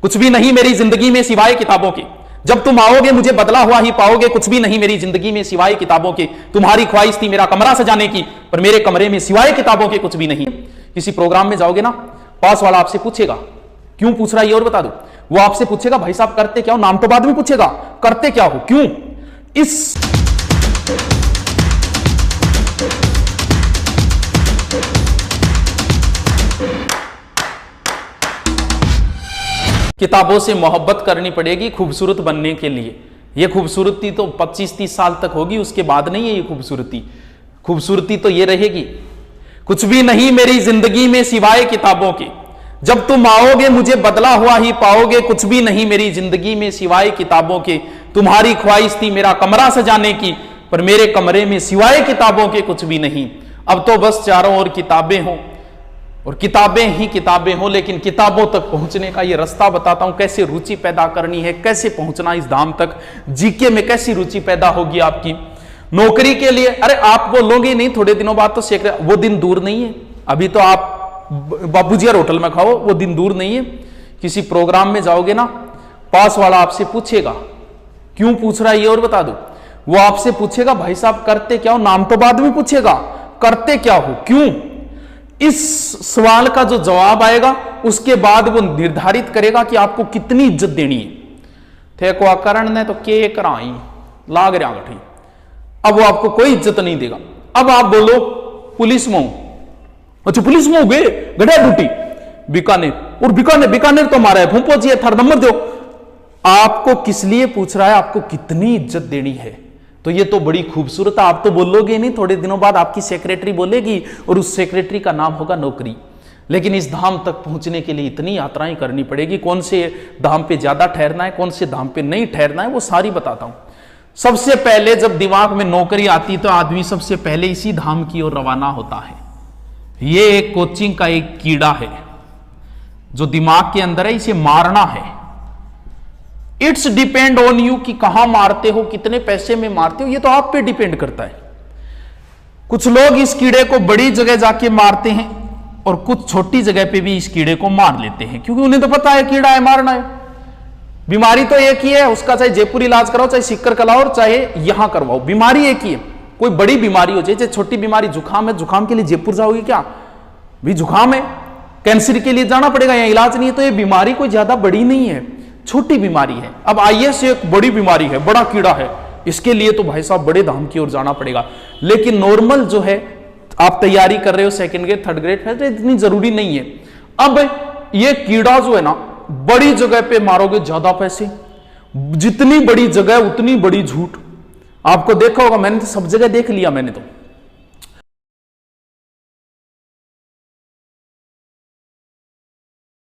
कुछ भी नहीं मेरी जिंदगी में सिवाय किताबों के, जब तुम आओगे मुझे बदला हुआ ही पाओगे। कुछ भी नहीं मेरी जिंदगी में सिवाय किताबों के, तुम्हारी ख्वाहिश थी मेरा कमरा सजाने की, पर मेरे कमरे में सिवाय किताबों के कुछ भी नहीं। किसी प्रोग्राम में जाओगे ना, पास वाला आपसे पूछेगा, क्यों पूछ रहा है ये और बता दो। वो आपसे पूछेगा भाई साहब करते क्या हो, नाम तो बाद में पूछेगा, करते क्या हो, क्यों। इस किताबों से मोहब्बत करनी पड़ेगी खूबसूरत बनने के लिए। ये खूबसूरती तो 25-30 साल तक होगी, उसके बाद नहीं है ये खूबसूरती। खूबसूरती तो ये रहेगी, कुछ भी नहीं मेरी जिंदगी में सिवाय किताबों के, जब तुम आओगे मुझे बदला हुआ ही पाओगे। कुछ भी नहीं मेरी जिंदगी में सिवाय किताबों के, तुम्हारी ख्वाहिश थी मेरा कमरा सजाने की, पर मेरे कमरे में सिवाय किताबों के कुछ भी नहीं। अब तो बस चारों ओर किताबें हों और किताबें ही किताबें हों, लेकिन किताबों तक पहुंचने का ये रास्ता बताता हूं, कैसे रुचि पैदा करनी है, कैसे पहुंचना इस धाम तक। जीके में कैसी रुचि पैदा होगी आपकी। नौकरी के लिए, अरे आप बोलोगे नहीं थोड़े दिनों बाद तो वो दिन दूर नहीं है। अभी तो आप बाबूजी होटल में खाओ, वो दिन दूर नहीं है। किसी प्रोग्राम में जाओगे ना, पास वाला आपसे पूछेगा, क्यों पूछ रहा है ये और बता दो। वो आपसे पूछेगा भाई साहब करते क्या हो, नाम तो बाद में पूछेगा, करते क्या हो, क्यों। इस सवाल का जो जवाब आएगा उसके बाद वो निर्धारित करेगा कि आपको कितनी इज्जत देनी है। थे को करण ने तो के कराई लाग रहा गठी, अब वो आपको कोई इज्जत नहीं देगा। अब आप बोलो पुलिस में हूं, अच्छा पुलिस में हो गए गढ़िया ड्यूटी बीकानेर, और बीकानेर तो हमारा है, भूपो जी थर्ड नंबर दो। आपको किस लिए पूछ रहा है, आपको कितनी इज्जत देनी है। तो ये तो बड़ी खूबसूरत है। आप तो बोलोगे नहीं, थोड़े दिनों बाद आपकी सेक्रेटरी बोलेगी और उस सेक्रेटरी का नाम होगा नौकरी। लेकिन इस धाम तक पहुंचने के लिए इतनी यात्राएं करनी पड़ेगी। कौन से धाम पे ज्यादा ठहरना है, कौन से धाम पे नहीं ठहरना है, वो सारी बताता हूं। सबसे पहले जब दिमाग में नौकरी आती तो आदमी सबसे पहले इसी धाम की ओर रवाना होता है। ये एक कोचिंग का एक कीड़ा है जो दिमाग के अंदर है, इसे मारना है। इट्स डिपेंड ऑन यू कि कहां मारते हो, कितने पैसे में मारते हो, ये तो आप पे डिपेंड करता है। कुछ लोग इस कीड़े को बड़ी जगह जाके मारते हैं और कुछ छोटी जगह पे भी इस कीड़े को मार लेते हैं, क्योंकि उन्हें तो पता है कीड़ा है, मारना है। बीमारी तो एक ही है, उसका चाहे जयपुर इलाज कराओ, चाहे सिक्कर कराओ, चाहे यहां करवाओ, बीमारी एक ही है। कोई बड़ी बीमारी हो जाए, छोटी बीमारी जुकाम है, जुकाम के लिए जयपुर जाओगे क्या, भी जुकाम है, कैंसर के लिए जाना पड़ेगा, यहाँ इलाज नहीं है। तो ये बीमारी कोई ज्यादा बड़ी नहीं है, छोटी बीमारी है। अब आईएस एक बड़ी बीमारी है, बड़ा कीड़ा है, इसके लिए तो भाई साहब बड़े धाम की ओर जाना पड़ेगा। लेकिन नॉर्मल जो है, आप तैयारी कर रहे हो सेकंड ग्रेड थर्ड ग्रेड, इतनी जरूरी नहीं है। अब ये कीड़ा जो है ना, बड़ी जगह पे मारोगे ज्यादा पैसे, जितनी बड़ी जगह उतनी बड़ी झूठ। आपको देखा होगा, मैंने तो सब जगह देख लिया मैंने तो।